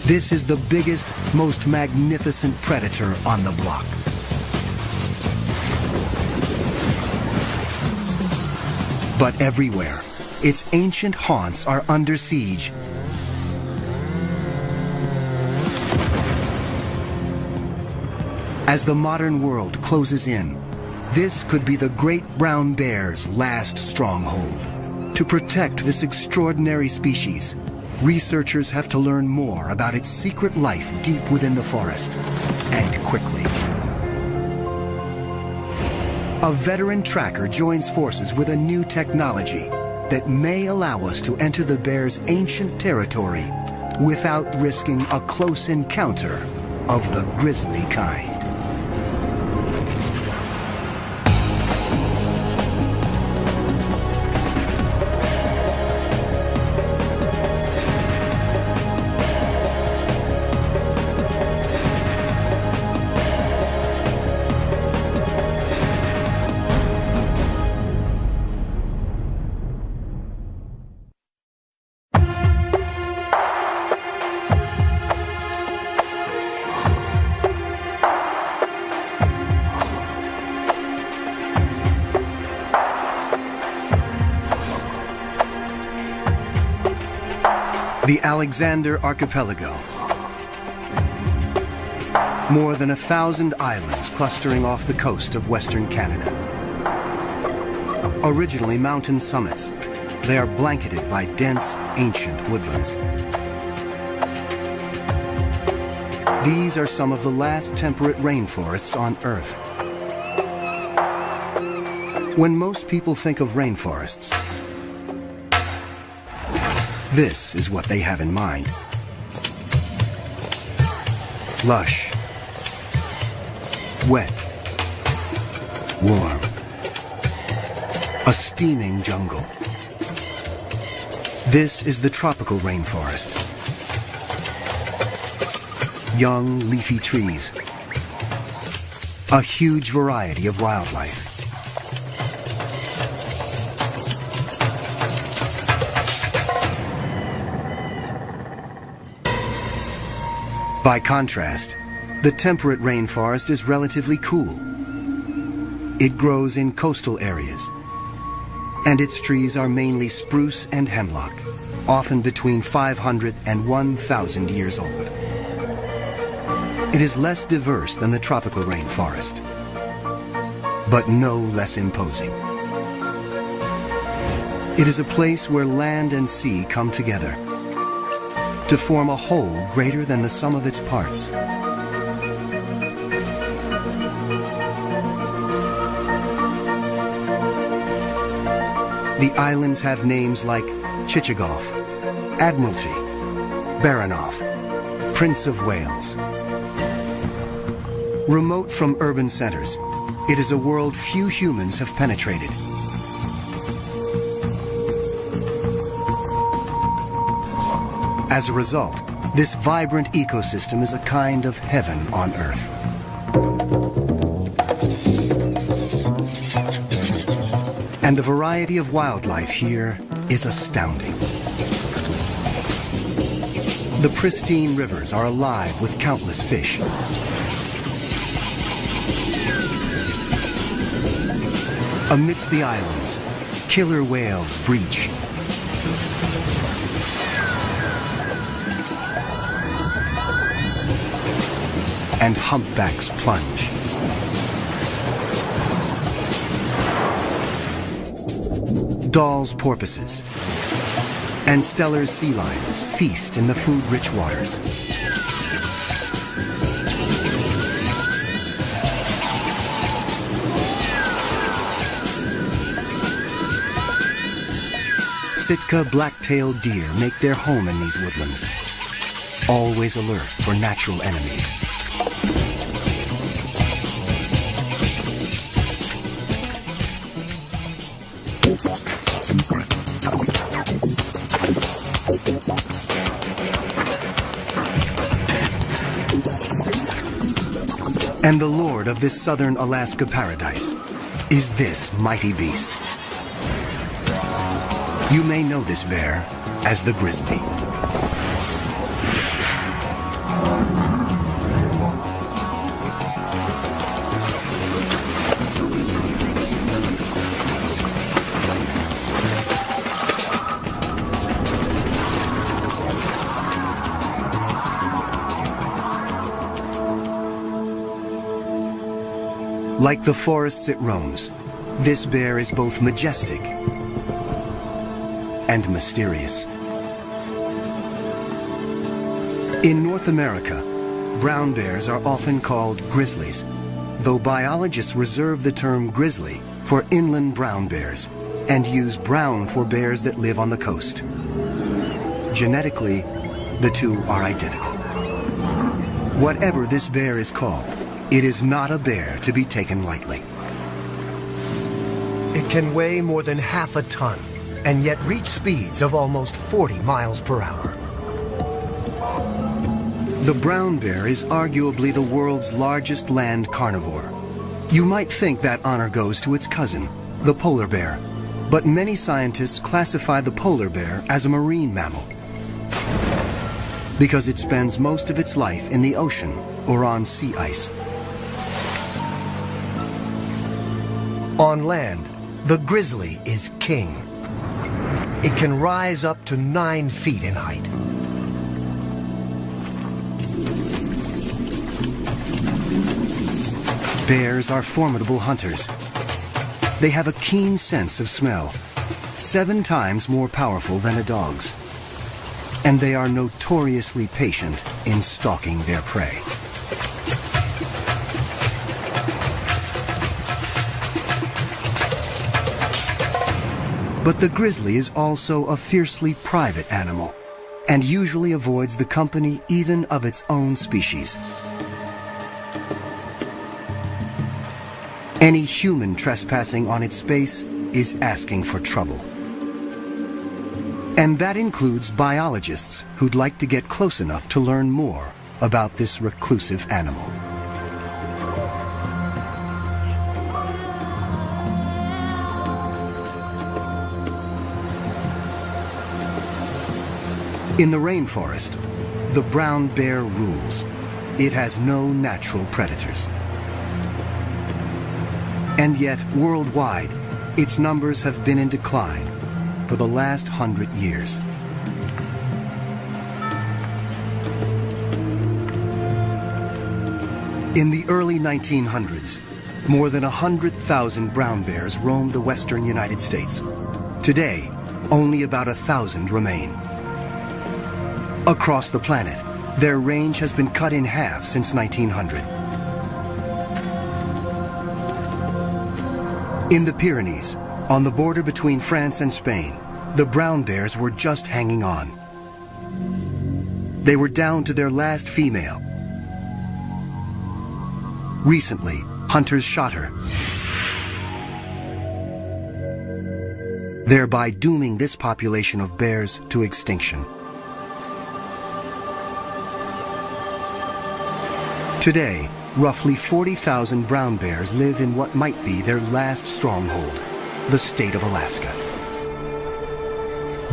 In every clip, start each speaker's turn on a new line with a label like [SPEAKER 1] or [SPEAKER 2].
[SPEAKER 1] This is the biggest, most magnificent predator on the block. But everywhere, its ancient haunts are under siege. As the modern world closes in, this could be the great brown bear's last stronghold. To protect this extraordinary species, researchers have to learn more about its secret life deep within the forest, and quickly. A veteran tracker joins forces with a new technology that may allow us to enter the bear's ancient territory without risking a close encounter of the grizzly kind. The Alexander Archipelago. More than 1,000 islands clustering off the coast of Western Canada. Originally mountain summits, they are blanketed by dense, ancient woodlands. These are some of the last temperate rainforests on Earth. When most people think of rainforests, this is what they have in mind. Lush, wet, warm, a steaming jungle. This is the tropical rainforest. Young, leafy trees, a huge variety of wildlife. By contrast, the temperate rainforest is relatively cool. It grows in coastal areas, and its trees are mainly spruce and hemlock, often between 500 and 1,000 years old. It is less diverse than the tropical rainforest, but no less imposing. It is a place where land and sea come together to form a whole greater than the sum of its parts. The islands have names like Chichagof, Admiralty, Baranof, Prince of Wales. Remote from urban centers, it is a world few humans have penetrated. As a result, this vibrant ecosystem is a kind of heaven on Earth. And the variety of wildlife here is astounding. The pristine rivers are alive with countless fish. Amidst the islands, killer whales breach. And humpbacks plunge. Dall's porpoises and Steller's sea lions feast in the food-rich waters. Sitka black-tailed deer make their home in these woodlands, always alert for natural enemies. And the lord of this southern Alaska paradise is this mighty beast. You may know this bear as the grizzly. Like the forests it roams, this bear is both majestic and mysterious. In North America, brown bears are often called grizzlies, though biologists reserve the term grizzly for inland brown bears and use brown for bears that live on the coast. Genetically, the two are identical. Whatever this bear is called, it is not a bear to be taken lightly.
[SPEAKER 2] It can weigh more than half a ton and yet reach speeds of almost 40 miles per hour.
[SPEAKER 1] The brown bear is arguably the world's largest land carnivore. You might think that honor goes to its cousin, the polar bear, but many scientists classify the polar bear as a marine mammal because it spends most of its life in the ocean or on sea ice.
[SPEAKER 2] On land, the grizzly is king. It can rise up to 9 feet in height.
[SPEAKER 1] Bears are formidable hunters. They have a keen sense of smell, 7 times more powerful than a dog's. And they are notoriously patient in stalking their prey. But the grizzly is also a fiercely private animal and usually avoids the company even of its own species. Any human trespassing on its space is asking for trouble. And that includes biologists who'd like to get close enough to learn more about this reclusive animal. In the rainforest, the brown bear rules. It has no natural predators. And yet, worldwide, its numbers have been in decline for the last 100 years. In the early 1900s, more than 100,000 brown bears roamed the western United States. Today, only about 1,000 remain. Across the planet, their range has been cut in half since 1900. In the Pyrenees, on the border between France and Spain, the brown bears were just hanging on. They were down to their last female. Recently, hunters shot her, thereby dooming this population of bears to extinction. Today, roughly 40,000 brown bears live in what might be their last stronghold, the state of Alaska.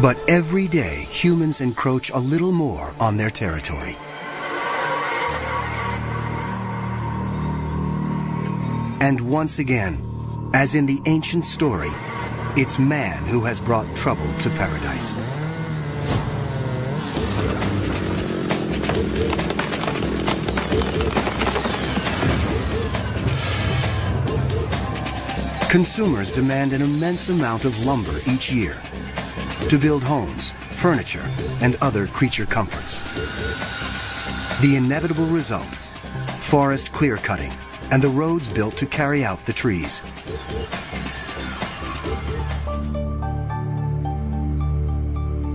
[SPEAKER 1] But every day, humans encroach a little more on their territory. And once again, as in the ancient story, it's man who has brought trouble to paradise. Consumers demand an immense amount of lumber each year to build homes, furniture, and other creature comforts. The inevitable result, forest clear-cutting and the roads built to carry out the trees.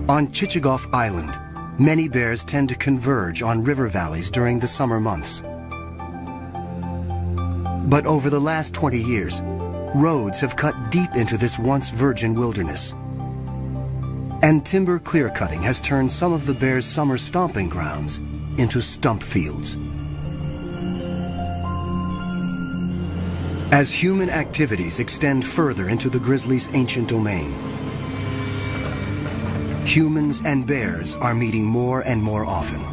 [SPEAKER 1] On Chichagof Island, many bears tend to converge on river valleys during the summer months. But over the last 20 years, roads have cut deep into this once virgin wilderness. And timber clear-cutting has turned some of the bears' summer stomping grounds into stump fields. As human activities extend further into the grizzly's ancient domain, humans and bears are meeting more and more often.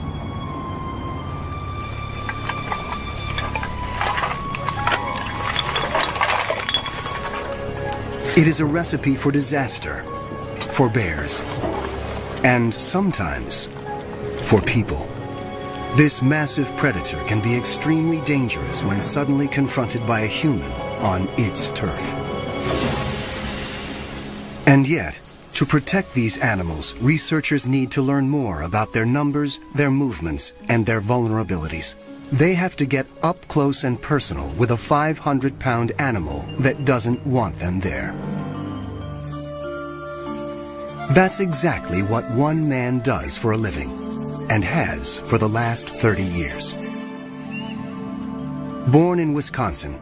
[SPEAKER 1] It is a recipe for disaster, for bears, and sometimes for people. This massive predator can be extremely dangerous when suddenly confronted by a human on its turf. And yet, to protect these animals, researchers need to learn more about their numbers, their movements, and their vulnerabilities. They have to get up close and personal with a 500-pound animal that doesn't want them there. That's exactly what one man does for a living, and has for the last 30 years. Born in Wisconsin,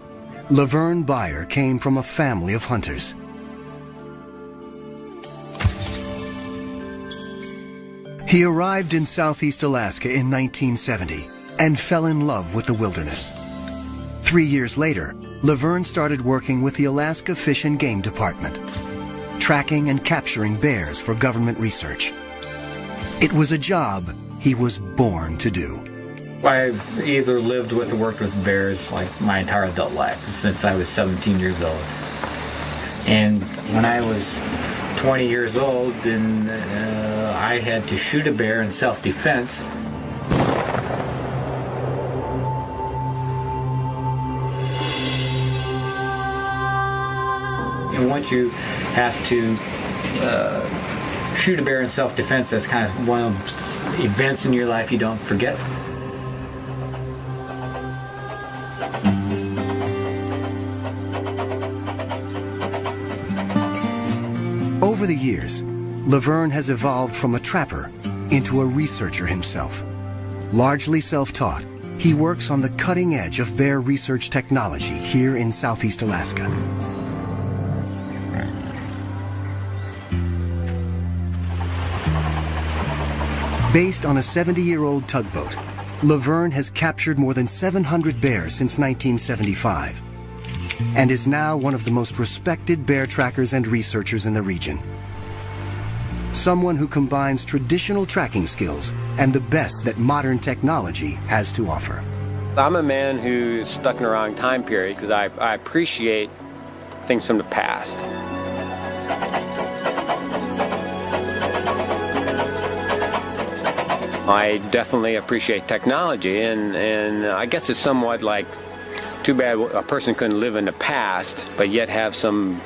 [SPEAKER 1] Laverne Byer came from a family of hunters. He arrived in Southeast Alaska in 1970 and fell in love with the wilderness. 3 years later, Laverne started working with the Alaska Fish and Game Department, tracking and capturing bears for government research. It was a job he was born to do.
[SPEAKER 3] I've either lived with or worked with bears like my entire adult life, since I was 17 years old. And when I was 20 years old, then I had to shoot a bear in self-defense. And once you have to shoot a bear in self-defense, that's kind of one of those events in your life you don't forget.
[SPEAKER 1] Over the years, Laverne has evolved from a trapper into a researcher himself. Largely self-taught, he works on the cutting edge of bear research technology here in Southeast Alaska. Based on a 70-year-old tugboat, Laverne has captured more than 700 bears since 1975 and is now one of the most respected bear trackers and researchers in the region. Someone who combines traditional tracking skills and the best that modern technology has to offer.
[SPEAKER 4] I'm a man who's stuck in the wrong time period because I appreciate things from the past. I definitely appreciate technology, and I guess it's somewhat like, too bad a person couldn't live in the past, but yet have some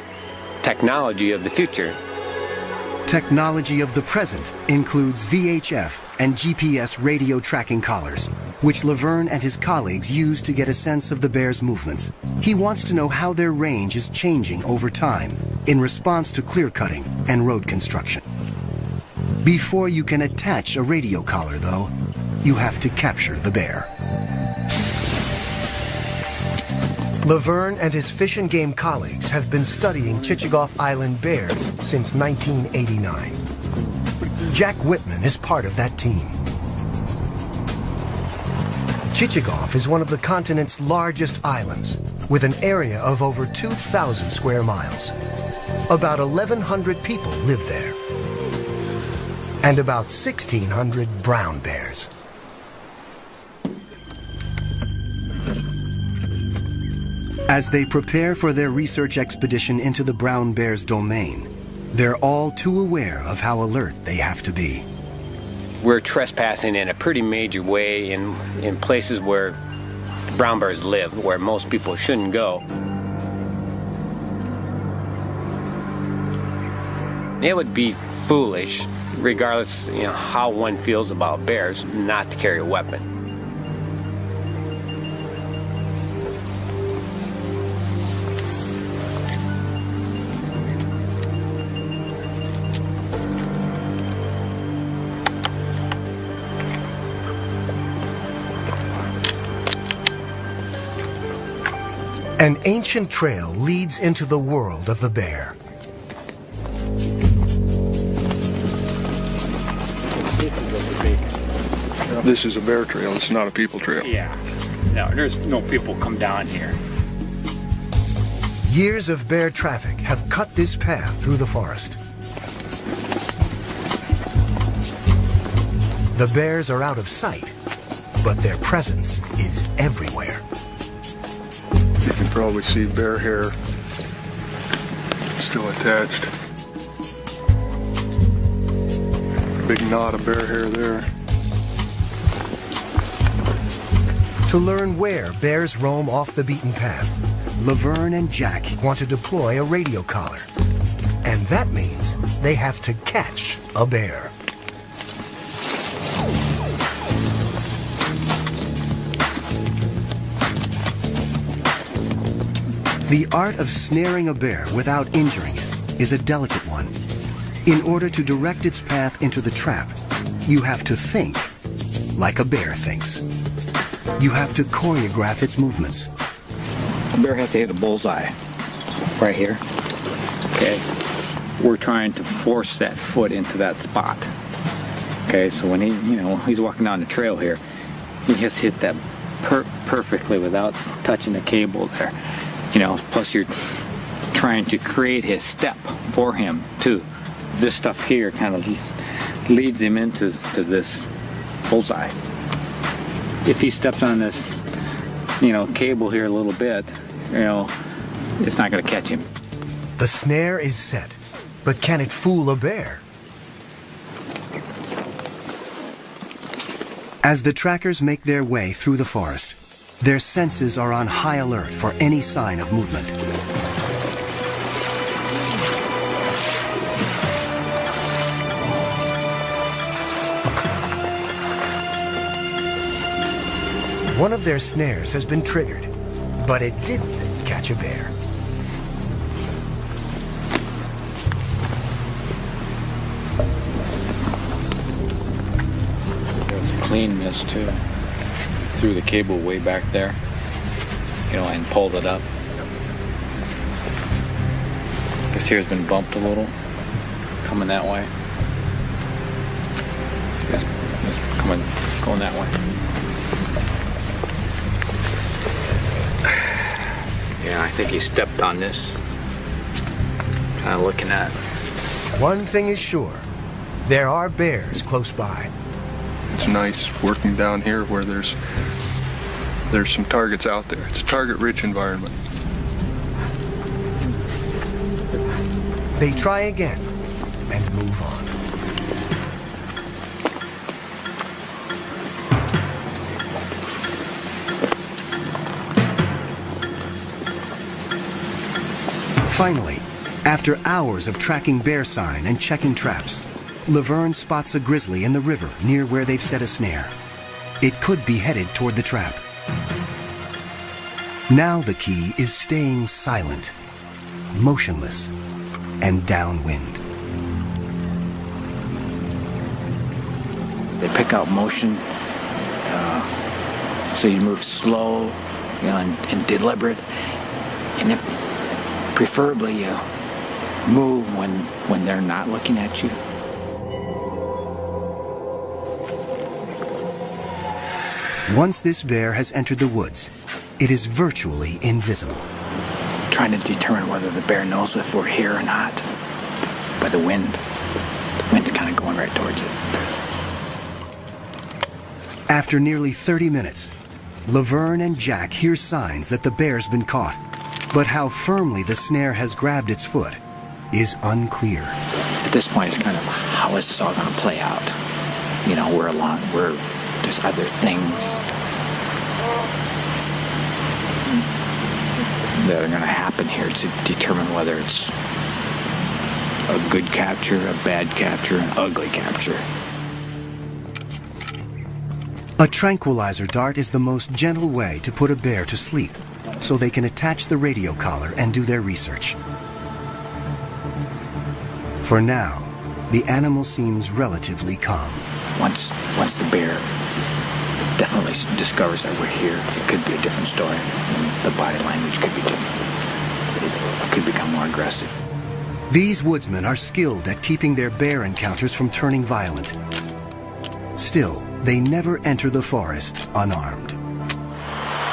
[SPEAKER 4] technology of the future.
[SPEAKER 1] Technology of the present includes VHF and GPS radio tracking collars, which Laverne and his colleagues use to get a sense of the bear's movements. He wants to know how their range is changing over time in response to clear cutting and road construction. Before you can attach a radio collar, though, you have to capture the bear. Laverne and his Fish and Game colleagues have been studying Chichagof Island bears since 1989. Jack Whitman is part of that team. Chichagof is one of the continent's largest islands, with an area of over 2,000 square miles. About 1,100 people live there, and about 1,600 brown bears. As they prepare for their research expedition into the brown bear's domain, they're all too aware of how alert they have to be.
[SPEAKER 4] We're trespassing in a pretty major way in places where brown bears live, where most people shouldn't go. It would be foolish, regardless, how one feels about bears, not to carry a weapon.
[SPEAKER 2] An ancient trail leads into the world of the bear.
[SPEAKER 5] This is a bear trail, it's not a people trail.
[SPEAKER 3] Yeah, no, there's no people come down here.
[SPEAKER 2] Years of bear traffic have cut this path through the forest. The bears are out of sight, but their presence is everywhere.
[SPEAKER 5] You can probably see bear hair still attached. Big knot of bear hair there.
[SPEAKER 2] To learn where bears roam off the beaten path,
[SPEAKER 1] Laverne and Jack
[SPEAKER 2] want to deploy a radio collar. And that means they have to catch a bear.
[SPEAKER 1] The art of snaring a bear without injuring it is a delicate one. In order to direct its path into the trap, you have to think like a bear thinks. You have to choreograph its movements.
[SPEAKER 3] The bear has to hit a bullseye right here. Okay. We're trying to force that foot into that spot. Okay, so when he's walking down the trail here, he has hit that perfectly without touching the cable there. Plus you're trying to create his step for him too. This stuff here kind of leads him into this bullseye. If he steps on this, cable here a little bit, it's not going to catch him.
[SPEAKER 2] The snare is set, but can it fool a bear?
[SPEAKER 1] As the trackers make their way through the forest, their senses are on high alert for any sign of movement.
[SPEAKER 2] One of their snares has been triggered, but it didn't catch a bear.
[SPEAKER 3] There's a clean miss too. Threw the cable way back there, and pulled it up. This here's been bumped a little, coming that way. It's going that way. Yeah, I think he stepped on this. Kind of looking at it.
[SPEAKER 2] One thing is sure, there are bears close by.
[SPEAKER 5] It's nice working down here where there's some targets out there. It's a target-rich environment.
[SPEAKER 2] They try again and move on.
[SPEAKER 1] Finally, after hours of tracking bear sign and checking traps, Laverne spots a grizzly in the river near where they've set a snare. It could be headed toward the trap. Now the key is staying silent, motionless, and downwind.
[SPEAKER 3] They pick out motion, so you move slow, and deliberate, and if preferably you move when they're not looking at you.
[SPEAKER 1] Once this bear has entered the woods, it is virtually invisible.
[SPEAKER 3] Trying to determine whether the bear knows if we're here or not by the wind. The wind's kind of going right towards it.
[SPEAKER 1] After nearly 30 minutes, Laverne and Jack hear signs that the bear's been caught, but how firmly the snare has grabbed its foot is unclear.
[SPEAKER 3] At this point, it's kind of, how is this all going to play out? We're just other things that are going to happen here to determine whether it's a good capture, a bad capture, an ugly capture.
[SPEAKER 1] A tranquilizer dart is the most gentle way to put a bear to sleep, so they can attach the radio collar and do their research. For now, the animal seems relatively calm.
[SPEAKER 3] Once the bear definitely discovers that we're here, it could be a different story. The body language could be different. It could become more aggressive.
[SPEAKER 1] These woodsmen are skilled at keeping their bear encounters from turning violent. Still, they never enter the forest unarmed.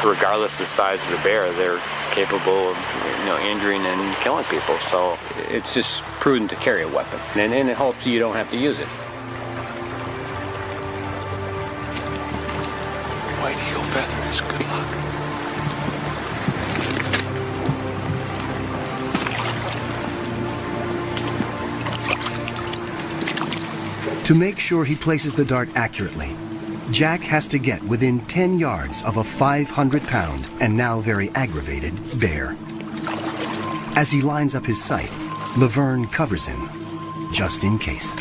[SPEAKER 4] Regardless of the size of the bear, they're capable of injuring and killing people. So it's just prudent to carry a weapon, and it hopes you don't have to use it.
[SPEAKER 6] White eagle feathers, good luck.
[SPEAKER 1] To make sure he places the dart accurately, Jack has to get within 10 yards of a 500-pound and now very aggravated bear. As he lines up his sight, Laverne covers him, just in case.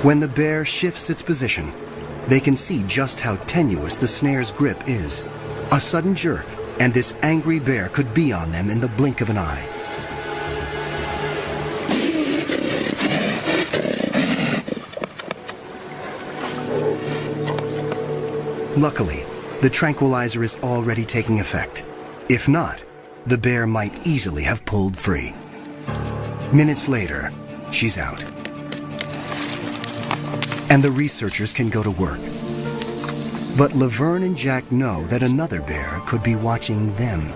[SPEAKER 1] When the bear shifts its position, they can see just how tenuous the snare's grip is. A sudden jerk, and this angry bear could be on them in the blink of an eye. Luckily, the tranquilizer is already taking effect. If not, the bear might easily have pulled free. Minutes later, she's out. And the researchers can go to work. But Laverne and Jack know that another bear could be watching them.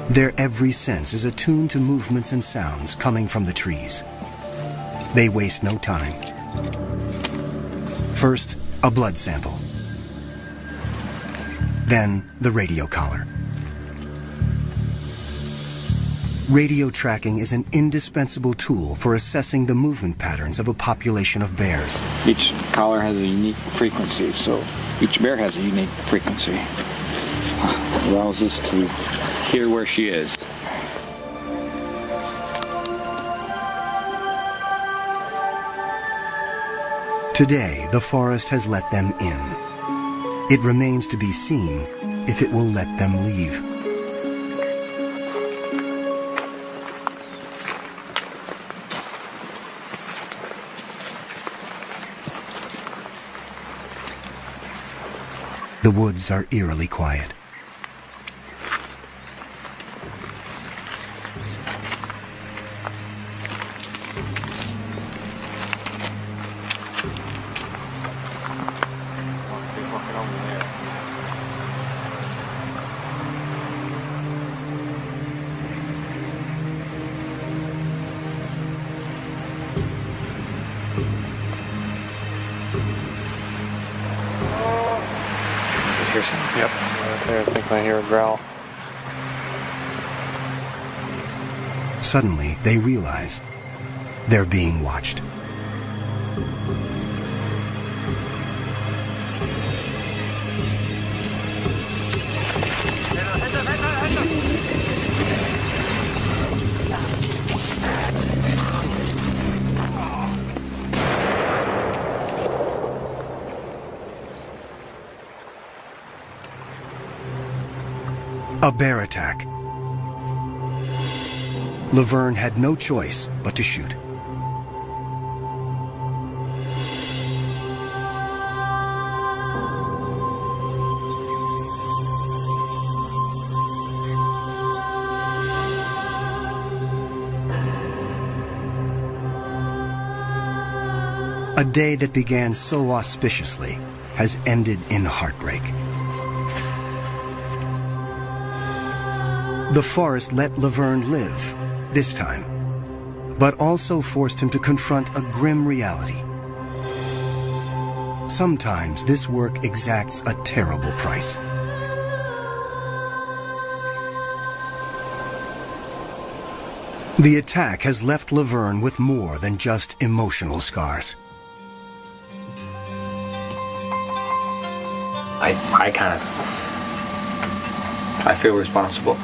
[SPEAKER 1] Their every sense is attuned to movements and sounds coming from the trees. They waste no time. First, a blood sample. Then, the radio collar. Radio tracking is an indispensable tool for assessing the movement patterns of a population of bears.
[SPEAKER 7] Each collar has a unique frequency, so each bear has a unique frequency. It allows us to
[SPEAKER 4] Hear where she is.
[SPEAKER 1] Today, the forest has let them in. It remains to be seen if it will let them leave. The woods are eerily quiet.
[SPEAKER 7] Yep, right there. I think I hear a growl.
[SPEAKER 1] Suddenly, they realize they're being watched. A bear attack. Laverne had no choice but to shoot. A day that began so auspiciously has ended in heartbreak. The forest let Laverne live, this time, but also forced him to confront a grim reality. Sometimes this work exacts a terrible price. The attack has left Laverne with more than just emotional scars.
[SPEAKER 3] I feel responsible.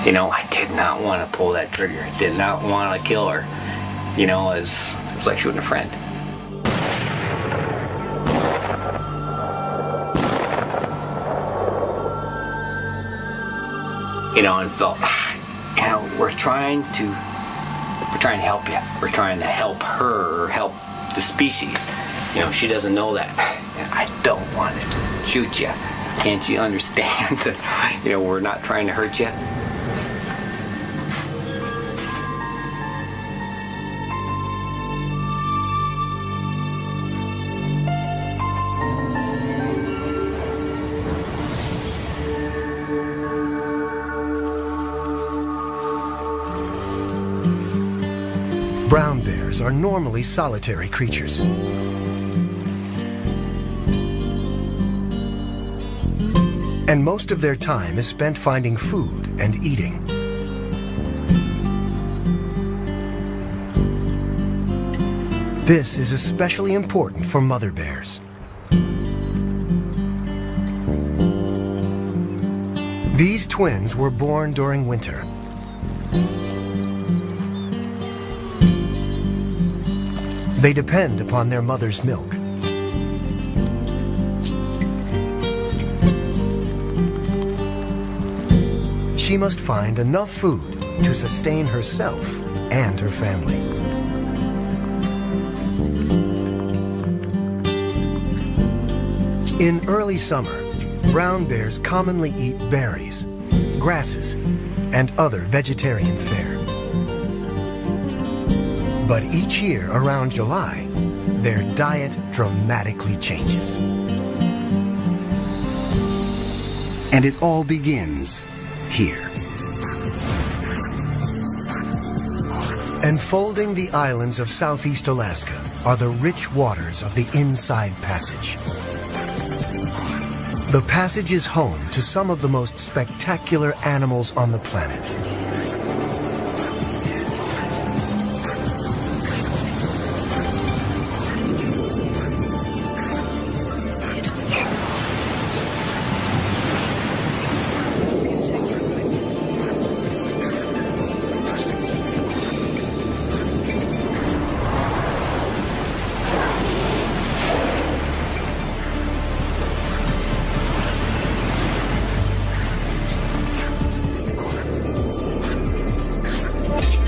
[SPEAKER 3] You know, I did not want to pull that trigger. I did not want to kill her. You know, it was like shooting a friend. You know, and felt, you know, we're trying to help you. We're trying to help her or help the species. You know, she doesn't know that. I don't want to shoot you. Can't you understand that, you know, we're not trying to hurt you?
[SPEAKER 1] Brown bears
[SPEAKER 2] bears are normally solitary creatures. And most of their time is spent finding food and eating. This is especially important for mother bears. These twins were born during winter. They depend upon their mother's milk. She must find enough food to sustain herself and her family. In early summer, brown bears commonly eat berries, grasses, and other vegetarian fare. But each year around July, their diet dramatically changes.
[SPEAKER 1] And it all begins here.
[SPEAKER 2] Enfolding the islands of southeast Alaska are the rich waters of the Inside Passage. The passage is home to some of the most spectacular animals on the planet.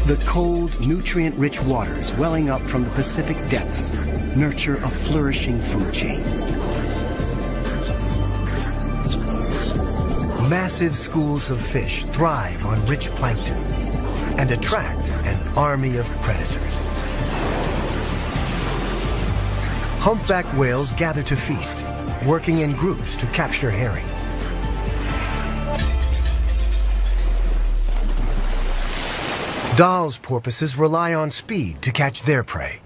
[SPEAKER 1] The cold, nutrient-rich waters welling up from the Pacific depths nurture a flourishing food chain.
[SPEAKER 2] Massive schools of fish thrive on rich plankton and attract an army of predators. Humpback whales gather to feast, working in groups to capture herring. Dall's porpoises rely on speed to catch their prey.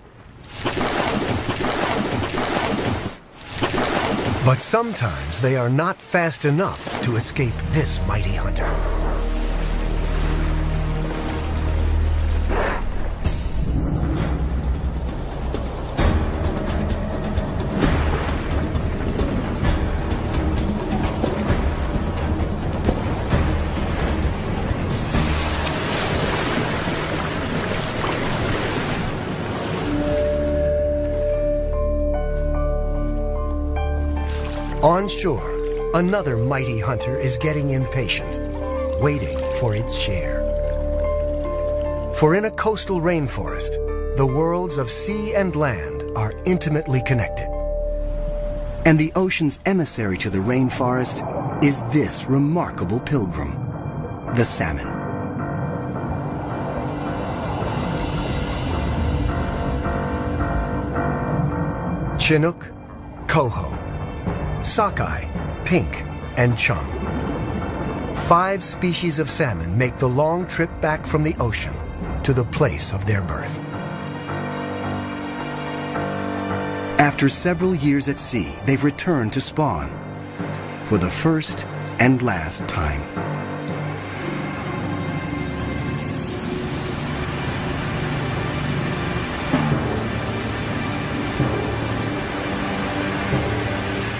[SPEAKER 2] But sometimes they are not fast enough to escape this mighty hunter. On shore, another mighty hunter is getting impatient, waiting for its share. For in a coastal rainforest, the worlds of sea and land are intimately connected.
[SPEAKER 1] And the ocean's emissary to the rainforest is this remarkable pilgrim, the salmon.
[SPEAKER 2] Chinook, coho, sockeye, pink, and chum. 5 species of salmon make the long trip back from the ocean to the place of their birth.
[SPEAKER 1] After several years at sea, they've returned to spawn for the first and last time.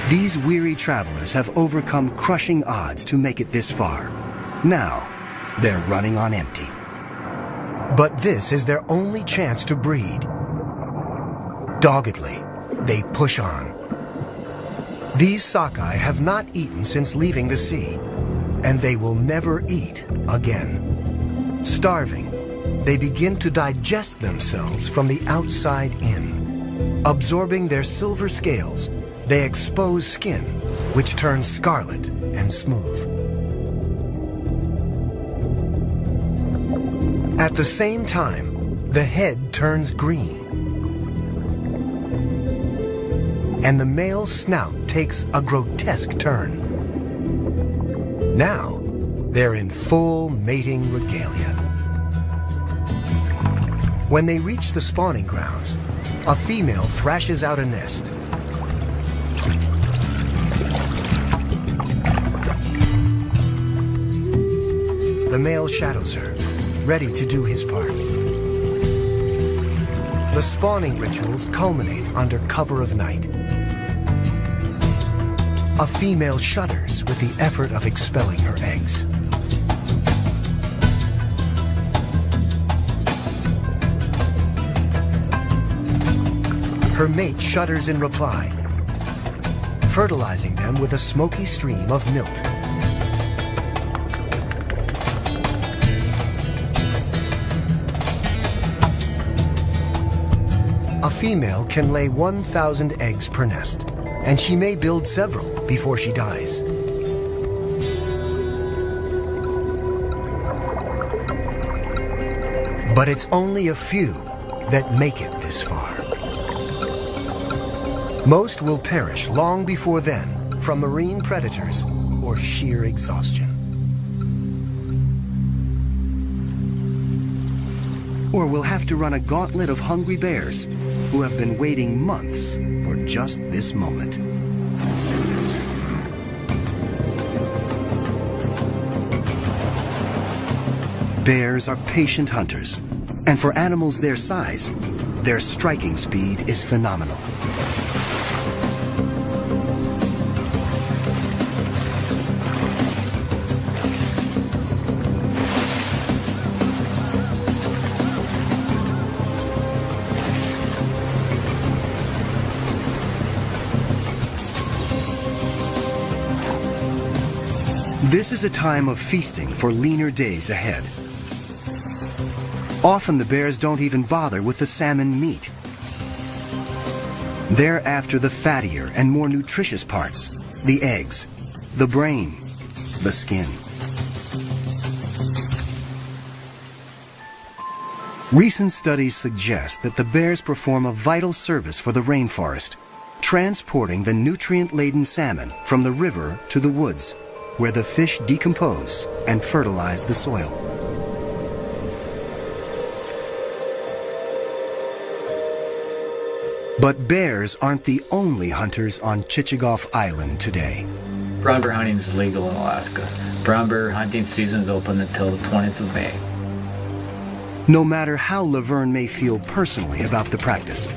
[SPEAKER 1] These weary travelers have overcome crushing odds to make it this far. Now, they're running on empty.
[SPEAKER 2] But this is their only chance to breed. Doggedly, they push on. These sockeye have not eaten since leaving the sea, and they will never eat again. Starving, they begin to digest themselves from the outside in. Absorbing their silver scales, they expose skin, which turns scarlet and smooth. At the same time, the head turns green, and the male's snout takes a grotesque turn. Now, they're in full mating regalia. When they reach the spawning grounds, a female thrashes out a nest. The male shadows her, ready to do his part. The spawning rituals culminate under cover of night. A female shudders with the effort of expelling her eggs. Her mate shudders in reply, fertilizing them with a smoky stream of milt. A female can lay 1,000 eggs per nest, and she may build several before she dies. But it's only a few that make it this far. Most will perish long before then from marine predators or sheer exhaustion.
[SPEAKER 1] Or we'll have to run a gauntlet of hungry bears who have been waiting months for just this moment. Bears are patient hunters, and for animals their size, their striking speed is phenomenal. This is a time of feasting for leaner days ahead. Often the bears don't even bother with the salmon meat. They're after the fattier and more nutritious parts, the eggs, the brain, the skin. Recent studies suggest that the bears perform a vital service for the rainforest, transporting the nutrient-laden salmon from the river to the woods, where the fish decompose and fertilize the soil. But bears aren't the only hunters on Chichagof Island today.
[SPEAKER 3] Brown bear hunting is legal in Alaska. Brown bear hunting season is open until the 20th of May.
[SPEAKER 1] No matter how Laverne may feel personally about the practice,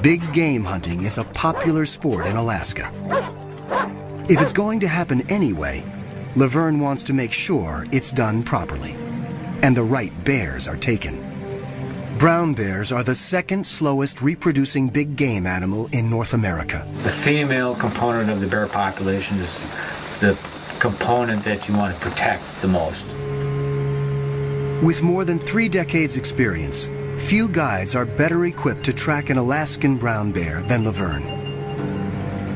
[SPEAKER 1] big game hunting is a popular sport in Alaska. If it's going to happen anyway, Laverne wants to make sure it's done properly, and the right bears are taken. Brown bears are the second slowest reproducing big game animal in North America.
[SPEAKER 3] The female component of the bear population is the component that you want to protect the most.
[SPEAKER 1] With more than 3 decades experience, few guides are better equipped to track an Alaskan brown bear than Laverne.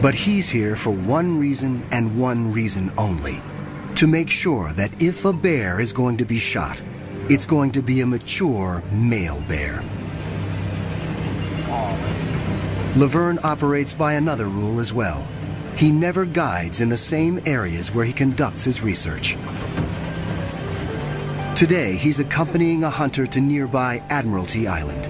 [SPEAKER 1] But he's here for one reason and one reason only: to make sure that if a bear is going to be shot, it's going to be a mature male bear. Laverne operates by another rule as well. He never guides in the same areas where he conducts his research. Today, he's accompanying a hunter to nearby Admiralty Island.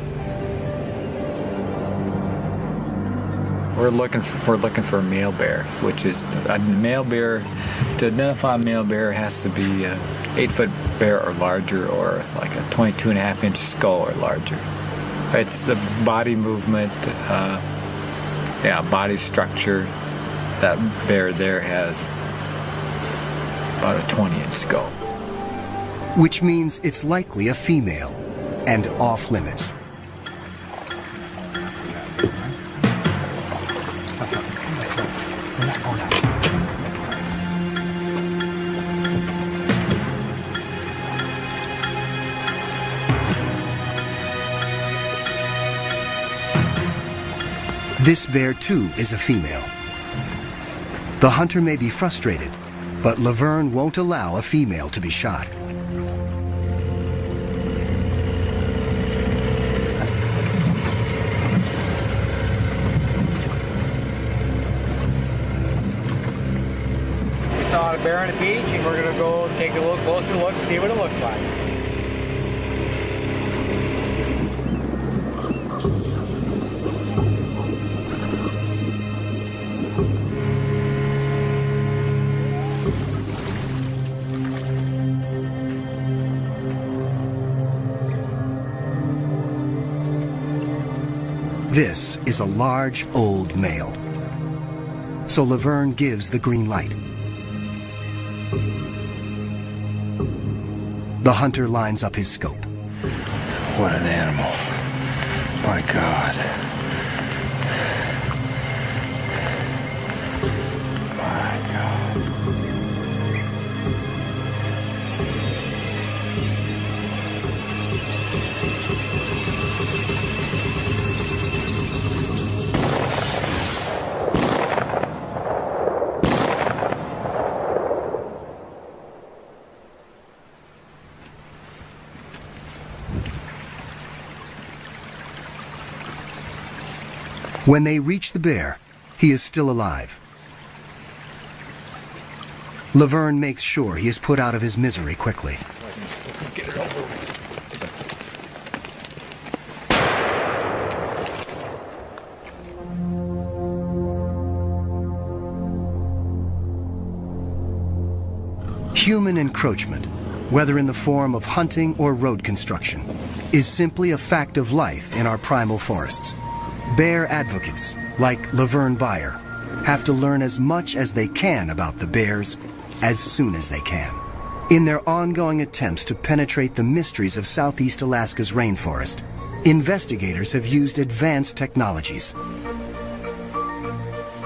[SPEAKER 7] We're looking for a male bear, which is a male bear. To identify a male bear has to be an 8-foot bear or larger, or like a 22.5-inch skull or larger. It's the body movement, body structure. That bear there has about a 20-inch skull.
[SPEAKER 1] Which means it's likely a female and off limits. This bear too is a female. The hunter may be frustrated, but Laverne won't allow a female to be shot.
[SPEAKER 3] We saw a bear on the beach, and we're going to go take a little closer look, see what it looks like.
[SPEAKER 1] This is a large, old male. So Laverne gives the green light. The hunter lines up his scope.
[SPEAKER 6] What an animal. My God. My God.
[SPEAKER 1] When they reach the bear, he is still alive. Laverne makes sure he is put out of his misery quickly.
[SPEAKER 7] Get it over.
[SPEAKER 1] Human encroachment, whether in the form of hunting or road construction, is simply a fact of life in our primal forests. Bear advocates, like Laverne Bayer, have to learn as much as they can about the bears as soon as they can. In their ongoing attempts to penetrate the mysteries of Southeast Alaska's rainforest, investigators have used advanced technologies.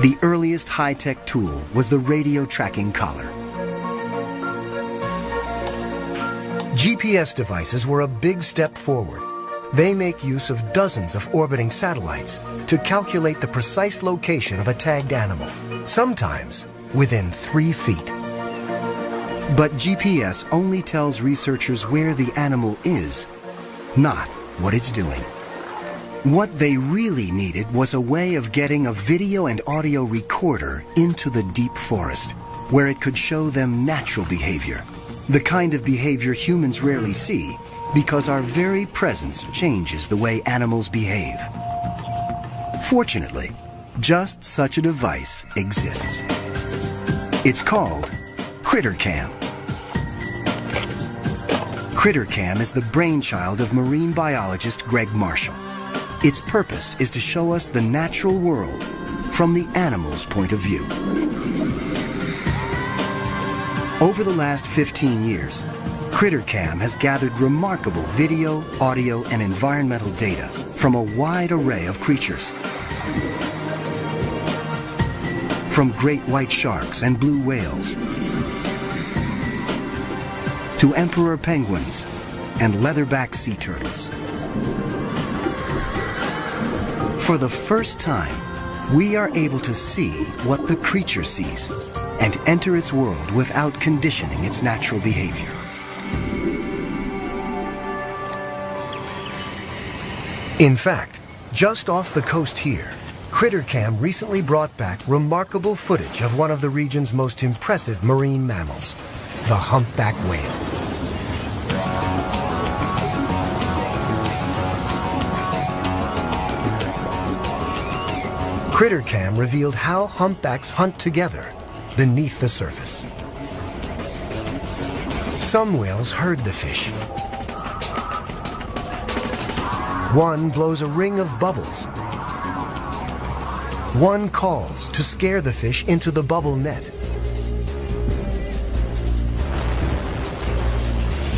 [SPEAKER 1] The earliest high-tech tool was the radio tracking collar. GPS devices were a big step forward. They make use of dozens of orbiting satellites to calculate the precise location of a tagged animal, sometimes within 3 feet. But GPS only tells researchers where the animal is, not what it's doing. What they really needed was a way of getting a video and audio recorder into the deep forest, where it could show them natural behavior, the kind of behavior humans rarely see, because our very presence changes the way animals behave. Fortunately, just such a device exists. It's called CritterCam. CritterCam is the brainchild of marine biologist Greg Marshall. Its purpose is to show us the natural world from the animal's point of view. Over the last 15 years, CritterCam has gathered remarkable video, audio, and environmental data from a wide array of creatures. From great white sharks and blue whales, to emperor penguins and leatherback sea turtles. For the first time, we are able to see what the creature sees and enter its world without conditioning its natural behavior. In fact, just off the coast here, CritterCam recently brought back remarkable footage of one of the region's most impressive marine mammals, the humpback whale. CritterCam revealed how humpbacks hunt together beneath the surface. Some whales herd the fish. One blows a ring of bubbles. One calls to scare the fish into the bubble net.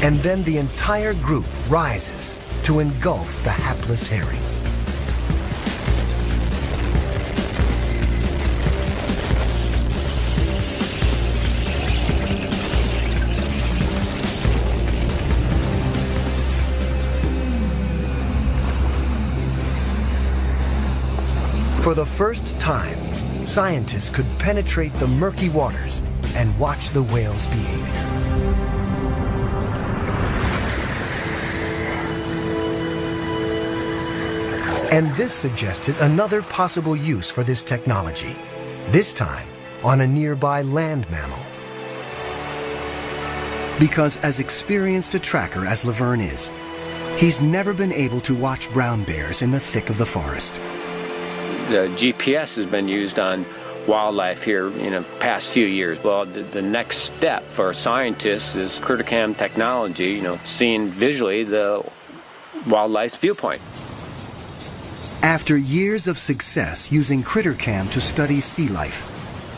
[SPEAKER 1] And then the entire group rises to engulf the hapless herring. For the first time, scientists could penetrate the murky waters and watch the whale's behavior. And this suggested another possible use for this technology, this time on a nearby land mammal. Because as experienced a tracker as Laverne is, he's never been able to watch brown bears in the thick of the forest.
[SPEAKER 4] The GPS has been used on wildlife here in the past few years. Well, the next step for scientists is CritterCam technology, seeing visually the wildlife's viewpoint.
[SPEAKER 1] After years of success using critter cam to study sea life,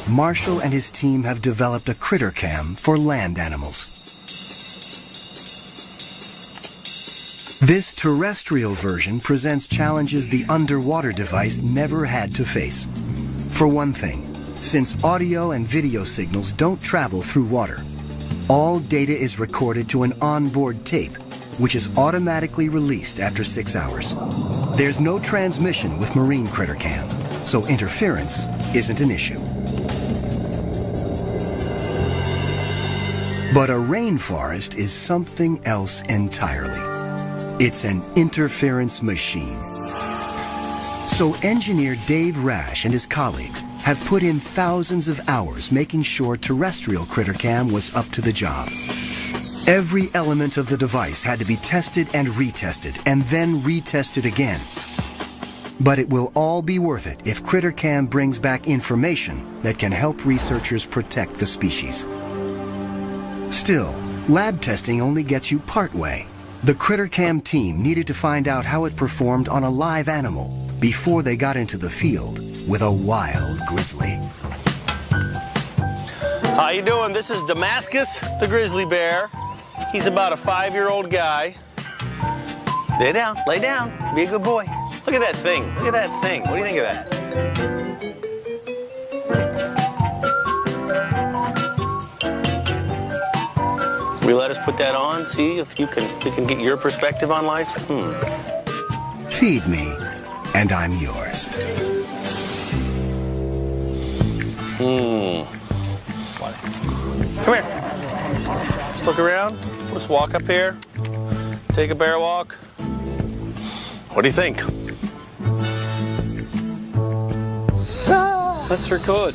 [SPEAKER 1] Marshall and his team have developed a critter cam for land animals. This terrestrial version presents challenges the underwater device never had to face. For one thing, since audio and video signals don't travel through water, all data is recorded to an onboard tape, which is automatically released after 6 hours. There's no transmission with marine critter cam, so interference isn't an issue. But a rainforest is something else entirely. It's an interference machine. So engineer Dave Rash and his colleagues have put in thousands of hours making sure terrestrial critter cam was up to the job. Every element of the device had to be tested and retested, and then retested again. But it will all be worth it if critter cam brings back information that can help researchers protect the species. Still, lab testing only gets you part way. The critter cam team needed to find out how it performed on a live animal before they got into the field with a wild grizzly.
[SPEAKER 8] How you doing? This is Damascus, the grizzly bear. He's about a 5-year-old guy. Lay down, lay down. Be a good boy. Look at that thing. Look at that thing. What do you think of that? We let us put that on, see if we can get your perspective on life.
[SPEAKER 1] Feed me, and I'm yours.
[SPEAKER 8] Come here. Let's look around. Let's walk up here. Take a bear walk. What do you think?
[SPEAKER 9] Let's record.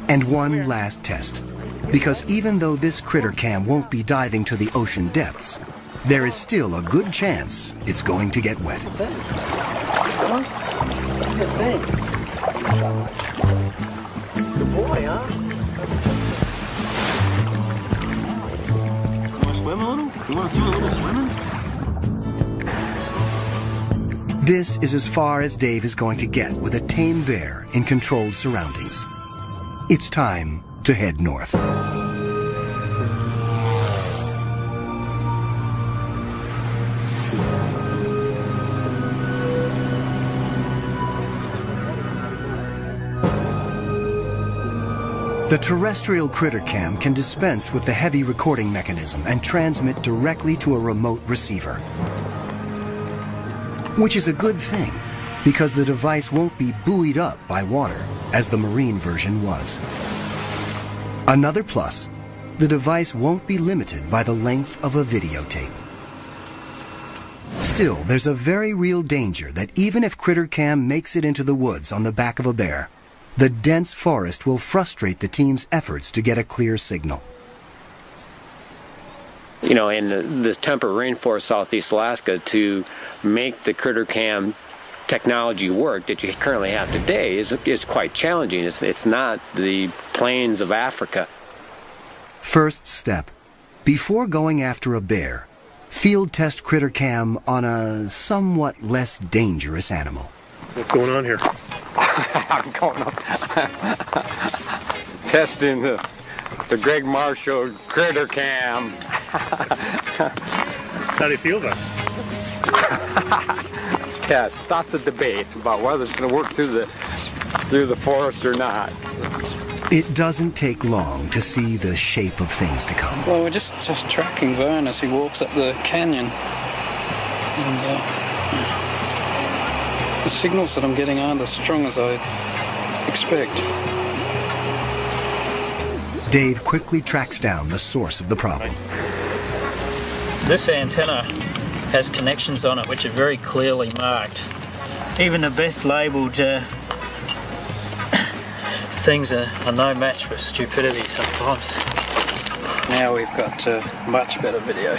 [SPEAKER 1] And one last test. Because even though this critter cam won't be diving to the ocean depths, there is still a good chance it's going to get wet.
[SPEAKER 8] Good boy, huh? You want to swim a little? You want to do a little swimming?
[SPEAKER 1] This is as far as Dave is going to get with a tame bear in controlled surroundings. It's time to head north. The terrestrial critter cam can dispense with the heavy recording mechanism and transmit directly to a remote receiver. Which is a good thing, because the device won't be buoyed up by water, as the marine version was. Another plus, the device won't be limited by the length of a videotape. Still, there's a very real danger that even if critter cam makes it into the woods on the back of a bear, the dense forest will frustrate the team's efforts to get a clear signal.
[SPEAKER 4] You know, in the temperate rainforest, southeast Alaska, to make the critter cam technology work that you currently have today is quite challenging. It's not the plains of Africa.
[SPEAKER 1] First step, before going after a bear, field test critter cam on a somewhat less dangerous animal.
[SPEAKER 8] What's going on here?
[SPEAKER 4] I'm going up testing the Greg Marshall critter cam.
[SPEAKER 8] How do you feel about it?
[SPEAKER 4] Yeah, stop the debate about whether it's going to work through the forest or not.
[SPEAKER 1] It doesn't take long to see the shape of things to come.
[SPEAKER 9] Well, we're just tracking Vern as he walks up the canyon. And the signals that I'm getting aren't as strong as I expect.
[SPEAKER 1] Dave quickly tracks down the source of the problem.
[SPEAKER 10] This antenna has connections on it which are very clearly marked. Even the best labelled things are no match for stupidity sometimes.
[SPEAKER 9] Now we've got much better video.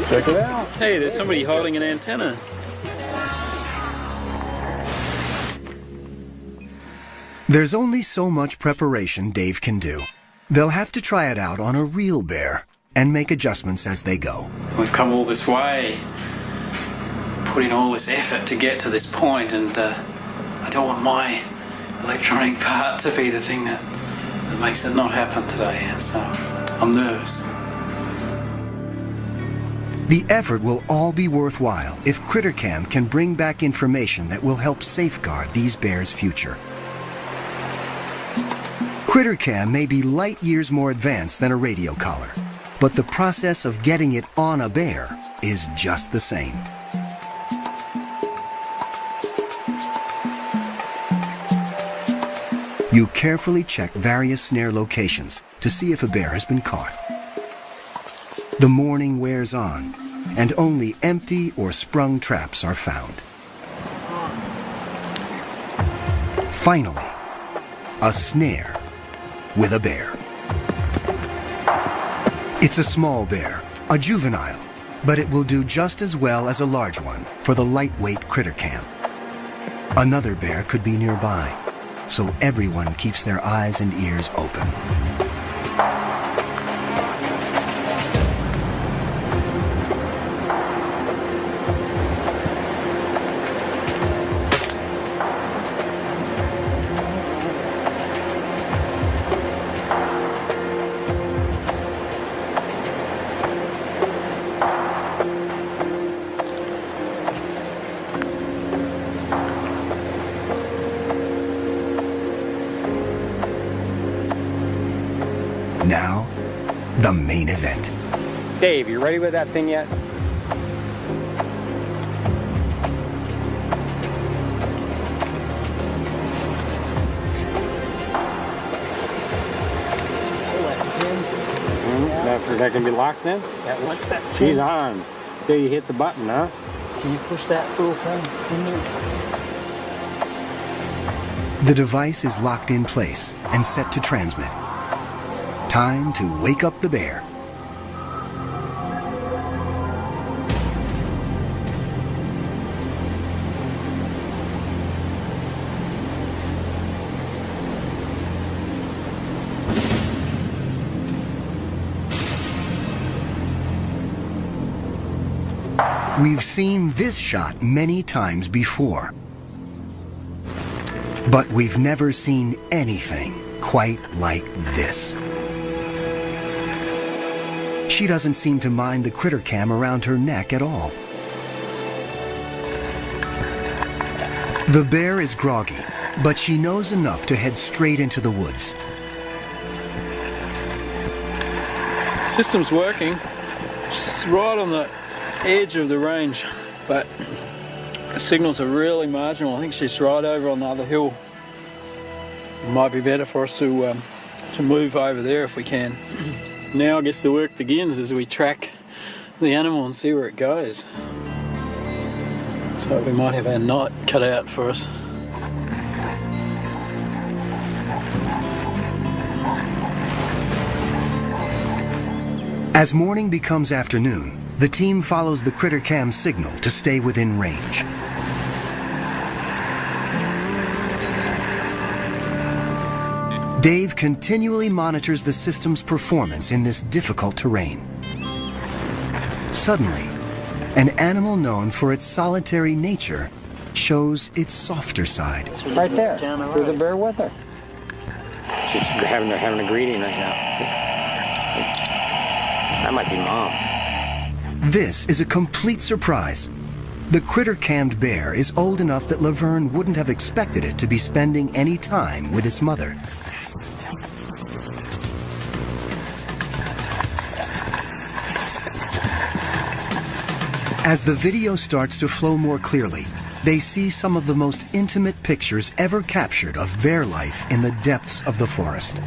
[SPEAKER 8] Check it out.
[SPEAKER 10] Hey, there's somebody holding an antenna.
[SPEAKER 1] There's only so much preparation Dave can do. They'll have to try it out on a real bear and make adjustments as they go.
[SPEAKER 9] We've come all this way, put in all this effort to get to this point, and I don't want my electronic part to be the thing that makes it not happen today, so I'm nervous.
[SPEAKER 1] The effort will all be worthwhile if CritterCam can bring back information that will help safeguard these bears' future. CritterCam may be light years more advanced than a radio collar, but the process of getting it on a bear is just the same. You carefully check various snare locations to see if a bear has been caught. The morning wears on, and only empty or sprung traps are found. Finally, a snare with a bear. It's a small bear, a juvenile, but it will do just as well as a large one for the lightweight CritterCam. Another bear could be nearby, so everyone keeps their eyes and ears open. Now, the main event.
[SPEAKER 4] Dave, you ready with that thing yet? That can be locked in?
[SPEAKER 10] Yeah, what's that?
[SPEAKER 4] She's on. Till you hit the button, huh?
[SPEAKER 10] Can you push that little thing in there?
[SPEAKER 1] The device is locked in place and set to transmit. Time to wake up the bear. We've seen this shot many times before, but we've never seen anything quite like this. She doesn't seem to mind the CritterCam around her neck at all. The bear is groggy, but she knows enough to head straight into the woods.
[SPEAKER 9] The system's working. She's right on the edge of the range, but the signals are really marginal. I think she's right over on the other hill. It might be better for us to move over there if we can. Now I guess the work begins as we track the animal and see where it goes. So we might have our night cut out for us.
[SPEAKER 1] As morning becomes afternoon, the team follows the CritterCam signal to stay within range. Dave continually monitors the system's performance in this difficult terrain. Suddenly, an animal known for its solitary nature shows its softer side.
[SPEAKER 4] Right there. There's a bear with her. She's having a greeting right now. That might be Mom.
[SPEAKER 1] This is a complete surprise. The CritterCammed bear is old enough that Laverne wouldn't have expected it to be spending any time with its mother. As the video starts to flow more clearly, they see some of the most intimate pictures ever captured of bear life in the depths of the forest.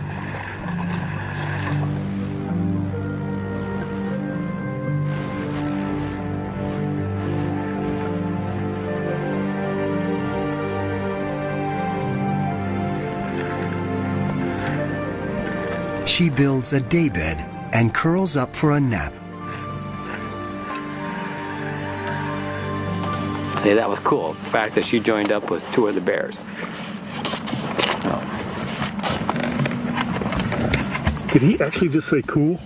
[SPEAKER 1] She builds a daybed and curls up for a nap.
[SPEAKER 4] See, that was cool. The fact that she joined up with two of the bears. Oh.
[SPEAKER 11] Did he actually just say cool?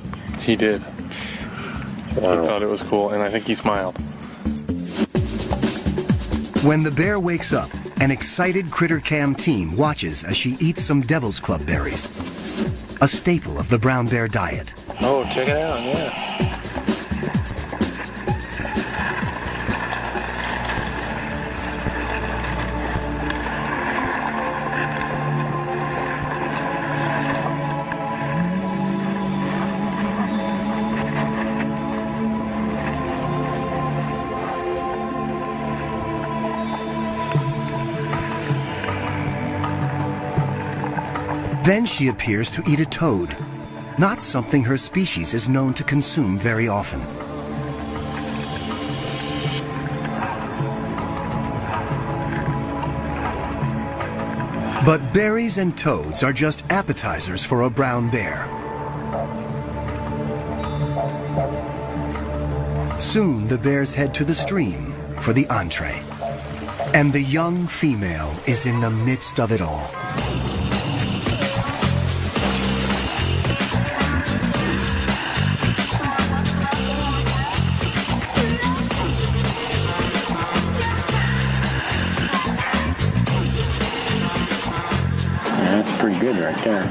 [SPEAKER 12] He did. Wow. He thought it was cool, and I think he smiled.
[SPEAKER 1] When the bear wakes up, an excited Critter Cam team watches as she eats some Devil's Club berries, a staple of the brown bear diet.
[SPEAKER 12] Oh, check it out, yeah.
[SPEAKER 1] Then she appears to eat a toad, not something her species is known to consume very often. But berries and toads are just appetizers for a brown bear. Soon the bears head to the stream for the entree. And the young female is in the midst of it all.
[SPEAKER 4] That's pretty good right there.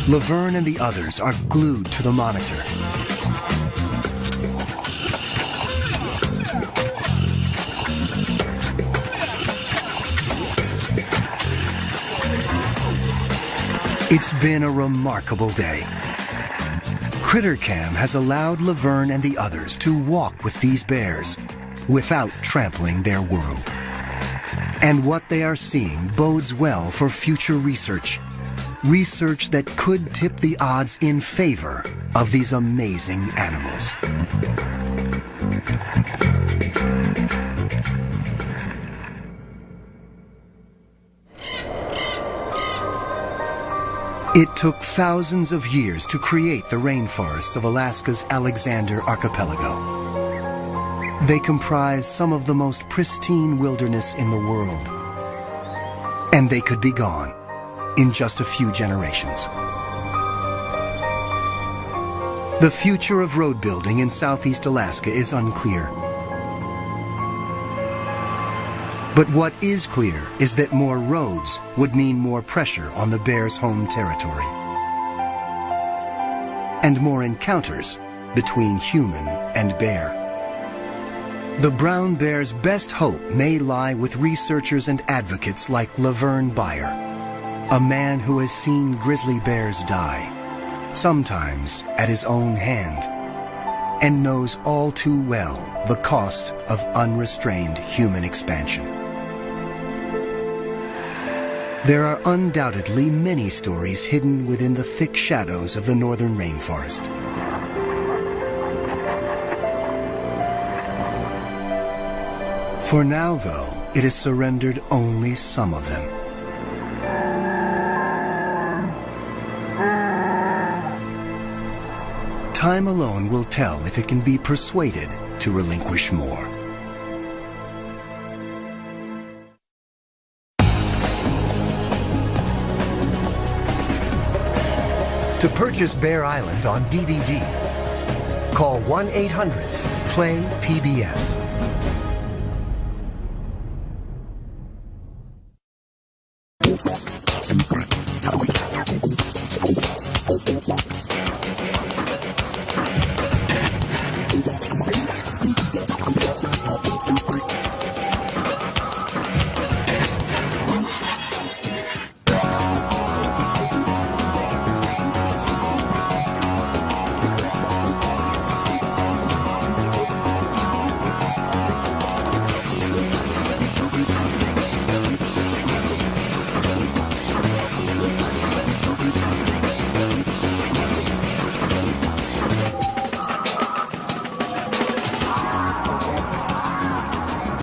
[SPEAKER 1] Laverne and the others are glued to the monitor. It's been a remarkable day. Critter Cam has allowed Laverne and the others to walk with these bears without trampling their world. And what they are seeing bodes well for future research. Research that could tip the odds in favor of these amazing animals. It took thousands of years to create the rainforests of Alaska's Alexander Archipelago. They comprise some of the most pristine wilderness in the world. And they could be gone in just a few generations. The future of road building in southeast Alaska is unclear. But what is clear is that more roads would mean more pressure on the bear's home territory. And more encounters between human and bear. The brown bear's best hope may lie with researchers and advocates like Laverne Beyer, a man who has seen grizzly bears die, sometimes at his own hand, and knows all too well the cost of unrestrained human expansion. There are undoubtedly many stories hidden within the thick shadows of the northern rainforest. For now, though, it has surrendered only some of them. Time alone will tell if it can be persuaded to relinquish more.
[SPEAKER 2] To purchase Bear Island on DVD, call 1-800-PLAY-PBS.